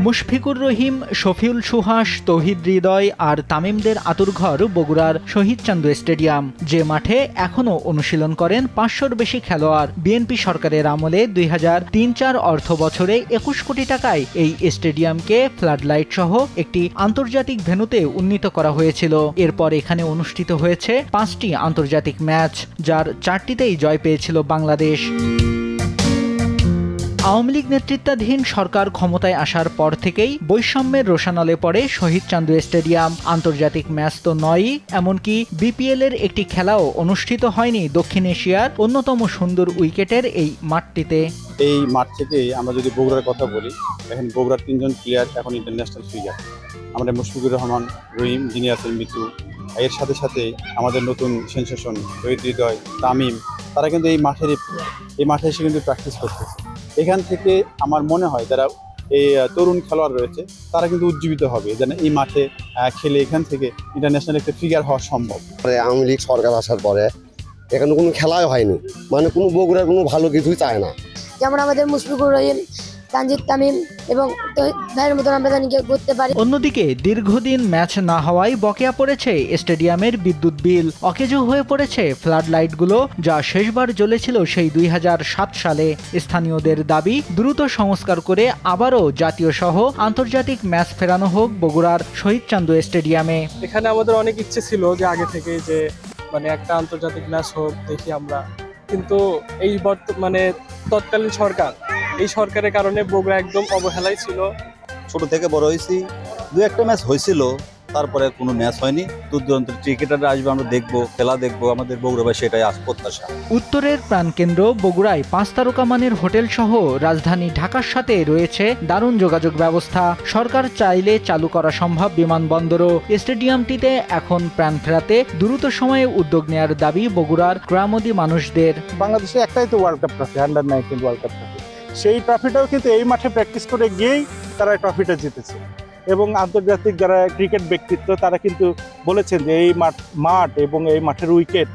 মুশফিকুর রহিম, শফিউল সুহাস, তৌহিদ হৃদয় আর তামিমদের আতুরঘর বগুড়ার শহীদ চান্দু স্টেডিয়াম, যে মাঠে এখনও অনুশীলন করেন ৫০০-র বেশি খেলোয়াড়। বিএনপি সরকারের আমলে ২০০৩-০৪ অর্থ বছরে ২১ কোটি টাকায় এই স্টেডিয়ামকে ফ্লাডলাইট সহ একটি আন্তর্জাতিক ভেন্যুতে উন্নীত করা হয়েছিল। এরপর এখানে অনুষ্ঠিত হয়েছে ৫টি আন্তর্জাতিক ম্যাচ, যার ৪টিতেই জয় পেয়েছিল বাংলাদেশ। আওয়ামী লীগ নেতৃত্বাধীন সরকার ক্ষমতায় আসার পর থেকেই বৈষম্যের রোষানলে পড়ে শহীদ চান্দু স্টেডিয়াম। আন্তর্জাতিক ম্যাচ তো নয়ই, এমনকি বিপিএল এর একটি খেলাও অনুষ্ঠিত হয়নি দক্ষিণ এশিয়ার অন্যতম সুন্দর উইকেটের এই মাঠটিতে। এই মাঠ থেকে আমরা যদি বগুড়ার কথা বলি, এখন বগুড়ার ৩জন প্লেয়ার এখন ইন্টারন্যাশনাল ফিগার। আমাদের মুশফিকুর রহমান, রহিম, যিনি আছেন মিতু, এর সাথে সাথে আমাদের নতুন সেনসেশন তৌহিদ হৃদয়, তামিম, তারা কিন্তু এই মাঠে এসে কিন্তু প্র্যাকটিস করতেছে। এখান থেকে আমার মনে হয় যারা এই তরুণ খেলোয়াড় রয়েছে তারা কিন্তু উজ্জীবিত হবে, যেন এই মাঠে খেলে এখান থেকে ইন্টারন্যাশনাল একটা ফিগার হওয়া সম্ভব। আওয়ামী লীগ সরকার আসার পরে এখানে কোনো খেলাই হয়নি, মানে কোনো বগুড়ার কোনো ভালো কিছুই চায় না। যেমন আমাদের মুশফিকুর রহিম, তানজিদ, তামিম এবং ভাইয়ের মতন আমরা জানি করতে পারি। অন্যদিকে দীর্ঘদিন ম্যাচ না হওয়ায় বকেয়া পড়েছে স্টেডিয়ামের বিদ্যুৎ বিল, অকেজো হয়ে পড়েছে ফ্লাড লাইটগুলো, যা শেষবার জ্বলেছিল সেই ২০০৭ সালে। স্থানীয়দের দাবি দ্রুত সংস্কার করে আবারও জাতীয় সহ আন্তর্জাতিক ম্যাচ ফেরানো হোক বগুড়ার শহীদ চান্দু স্টেডিয়ামে। এখানে আমাদের অনেক ইচ্ছে ছিল যে আগে থেকে যে একটা আন্তর্জাতিক ম্যাচ হোক দেখি আমরা, কিন্তু এই তৎকালীন সরকার, এই সরকারের কারণে বগুড়া একদম অবহেলায় ছিল। ছোট থেকে বড় হয়েছি, ২-১টা ম্যাচ হয়েছিল, তারপরে কোনো ম্যাচ হয়নি। দূর দূরান্তের ক্রিকেটাররা আসবে, আমরা দেখবো, খেলা দেখবো, আমাদের বগুড়া সেটাই প্রত্যাশা। উত্তরের প্রাণকেন্দ্র বগুড়ায় ৫ তারকা মানের হোটেল সহ রাজধানী ঢাকার সাথে রয়েছে দারুণ যোগাযোগ ব্যবস্থা। সরকার চাইলে চালু করা সম্ভব বিমানবন্দরও। স্টেডিয়ামটিতে এখন প্রাণ ফেরাতে দ্রুত সময়ে উদ্যোগ নেওয়ার দাবি বগুড়ার গ্রামোদী মানুষদের। বাংলাদেশে একটাই তো ওয়ার্ল্ড কাপ ট্রফি, আন্ডার-19 ওয়ার্ল্ড কাপ ট্রফি, সেই ট্রফিটাও কিন্তু এই মাঠে প্র্যাকটিস করে গিয়েই তারা ট্রফিটা জিতেছে। এবং আন্তর্জাতিক যারা ক্রিকেট ব্যক্তিত্ব তারা কিন্তু বলেছেন যে এই মাঠ এবং এই মাঠের উইকেট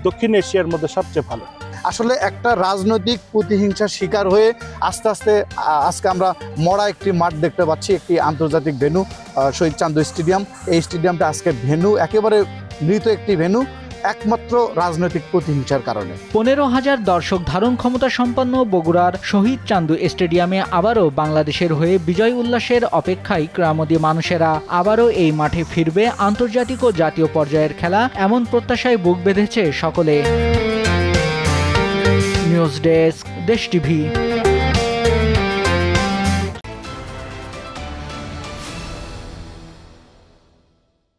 দক্ষিণ এশিয়ার মধ্যে সবচেয়ে ভালো। আসলে একটা রাজনৈতিক প্রতিহিংসার শিকার হয়ে আস্তে আস্তে আজকে আমরা মরা একটি মাঠ দেখতে পাচ্ছি, একটি আন্তর্জাতিক ভেন্যু শহীদ চান্দু স্টেডিয়াম। এই স্টেডিয়ামটা আজকে ভেন্যু একেবারে মৃত একটি ভেন্যু, একমাত্র রাজনৈতিক প্রতিহিংসার কারণে। ১৫,০০০ দর্শক ধারণ ক্ষমতা সম্পন্ন বগুড়ার শহীদ চান্দু স্টেডিয়ামে আবারও বাংলাদেশের হয়ে বিজয় উল্লাসের অপেক্ষায় গ্রামোদী মানুষেরা। আবারও এই মাঠে ফিরবে আন্তর্জাতিক ও জাতীয় পর্যায়ের খেলা, এমন প্রত্যাশায় বুক বেঁধেছে সকলে। নিউজ ডেস্ক, দেশ টিভি।